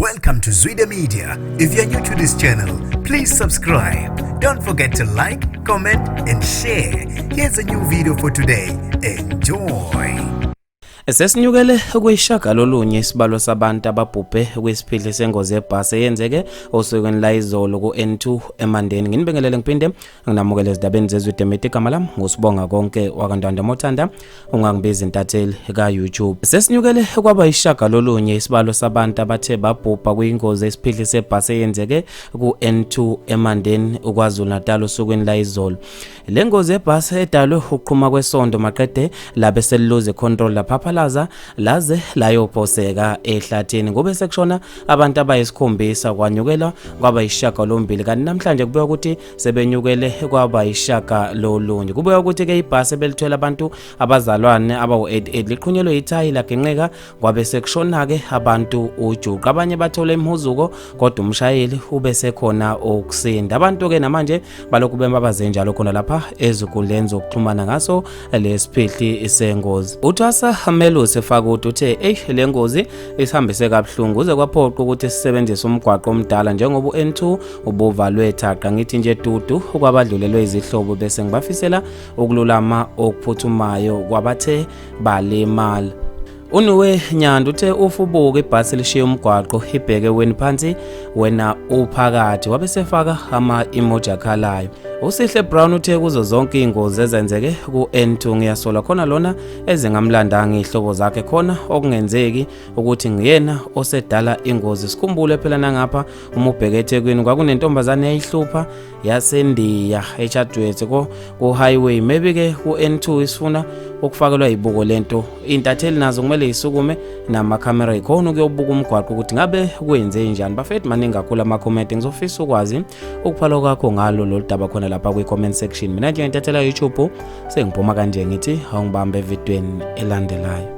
Welcome to Zwida Media. If you're new to this channel, please subscribe. Don't forget to like, comment and share. Here's a new video for today. Enjoy. Sesinyukele kuyishaka lolunye isibalo sabantu ababhubhe kwisiphidli sengozi yebhasi eyenzeke osukwini la izolo ku N2 eMandeni. Nginibingelele ngiphinde nginamukele ezindabeni zezwide media igama lami ngusibonga konke wakandanda Mothanda ungangibiza intatheli ka YouTube. Sesinyukele kwaba ishaka lolunye isibalo sabantu abathe babhubha kwingozi yesiphidli sebhasi eyenzeke ku N2 eMandeni uKwaZulu Natal osukwini la izolo. Le ngozi yebhasi edalwe uqhuma kwesondo maqede labe seliluze control lapha laze layophoseka ehlathini kube sekushona abantu abayisikhombisa kwanyukela kwaba ishaka lombili kanti namhlanje kubuya ukuthi sebenyukele kwaba ishaka lolunye. Kubuya ukuthi ke ibhasi belithwele abantu abazalwane abawu88 liqhunyelwe ithayi lagenqeka kwabe sekushona ke abantu ujuqa abanye bathola imhuzuko kodwa umshayeli ube sekhona okusinda. Abantu ke namanje balokhu bembabaze njalo khona lapha ezinkundleni zokuxhumana ngaso lesiphihli sengozi. Uthwasa Melusi Fakuthi uthe le ngozi isihambise kabuhlungu uze kwaphoqa ukuthi sisebenzise umgwaqo omdala njengoba uN2 ubuvalwe thaqa. Ngithi nje dudu kwabadlulelwe izihlobo bese ngibafisela ukululama okuphuthumayo kwabathe balimala. Unuwe Nyanda uthe ufubuka ibhasi lishiya umgwaqo ibheke weni phansi wena uphakathi wabe sefaka ama-emoji akhalayo. Usihle Brown uthe kuzo zonke ingozi ezenzeke ku N2 ngiyasola khona lona ezingamlandanga ihlobo zakhe khona okungenzeki ukuthi ngiyena osedala ingozi. Sikhumbule phela nangapha uma ubheke eThekwini kwakunentombazane eyayihlupha yaseNdiya eChadwethe ku highway maybe ke ku N2 isifuna ukufakelwa ibuko lento. Intatheli nazo kumele isukume nama camera ikhona ukuyobuka umgwaqo ukuthi ngabe kwenze njani. Bafethu maningi kakhulu ama comment ngizofisa ukwazi ukuphala kwakho ngalo lo daba khona lapha kwi comment section. Mina nje ngitathela YouTube sengiphuma kanje ngithi awungibambe evidweni elandelayo.